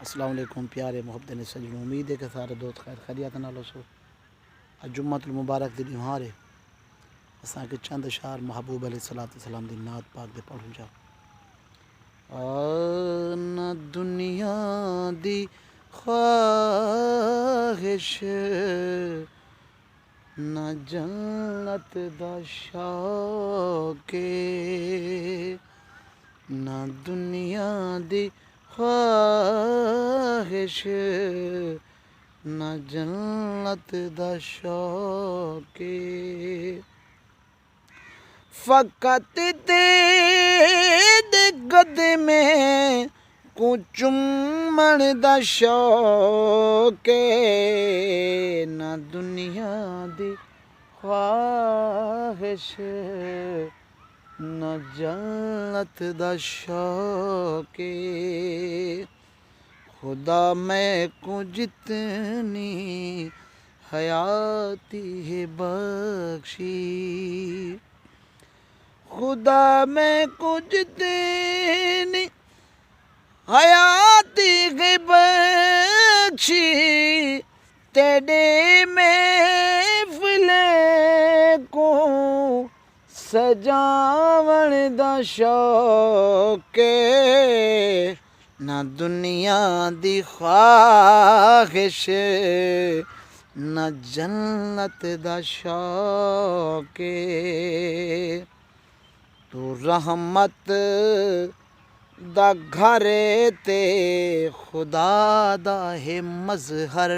अस्सलाम वालेकुम प्यारे मोहब्बत सजन, उम्मीद है कि सारे दोस्त खैर खैरियत नाल सो। अज जुम्मतुल मुबारक दी त्योहार है। असां के चंद अशार महबूब अलैहिस्सलाम दी नात पाक दे पढ़ूं जा। न दुनिया दी ख्वाहिश, न जन्नत दा शौक, न दुनिया दी ख्वाहिश, न जन्नत दा शौक, फ़कत तेरे कदमे को चुम्मण दा शौक, न दुनिया दी ख्वाहिश, न जन्नत दा शौक। खुदा मैं को जितनी हयाती है बख्शी, खुदा मैं को जितनी हयाती है बख्शी, तेरे महफिले को सजावण दा शौक, न दुनिया दी ख्वाहिश, न जन्नत दा शौक। तू रहमत दा घर ते खुदा दा है मज़हर,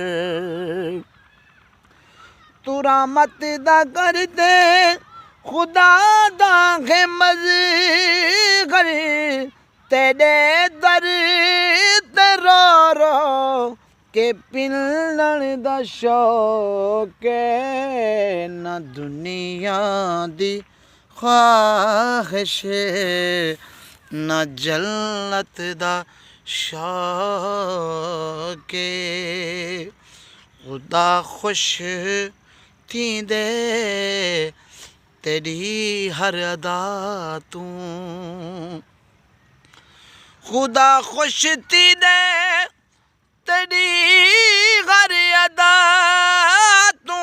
तू रहमत दा घर ते खुदा दा है मज़हर, तेरे दर ते रो रो के पिलण दा शौक, न दुनिया दी ख्वाहिश, न जन्नत दा शौक। खुदा खुश थींदे तेरी हर अदा तू, खुदा खुश थींदे तेरी हर अदा तू,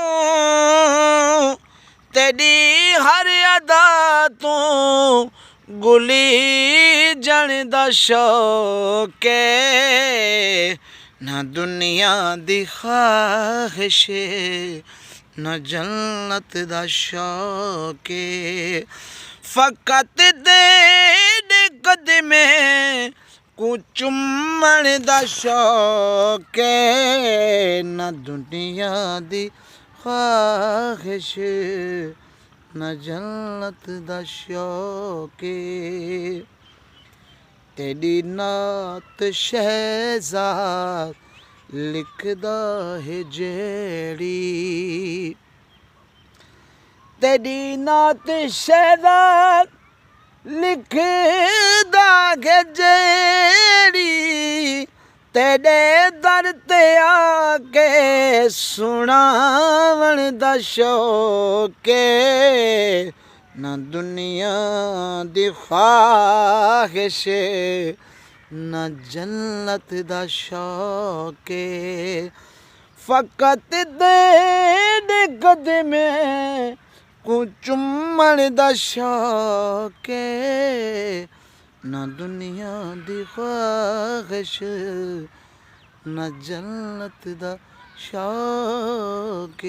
तेरी हर अदा तू गुली जण दा शौक, न दुनिया दी ख्वाहिश, न जन्नत दा शौक। फ़कत तेरे कदमे को चुम्मण दा शौक, न दुनिया दी ख्वाहिश, न जन्नत दा शौक। तेरी नात शहज़ाद लिखदा है जेड़ी, तेरी नात शहज़ाद लिखदा है जेड़ी, तेरे दर ते आके सुनावण दा शौक, न दुनिया दी ख्वाहिश, न जन्नत दा शौक। फ़कत तेरे कदमे को चुम्मण दा शौक, न दुनिया दी ख्वाहिश, न जन्नत दा शौक।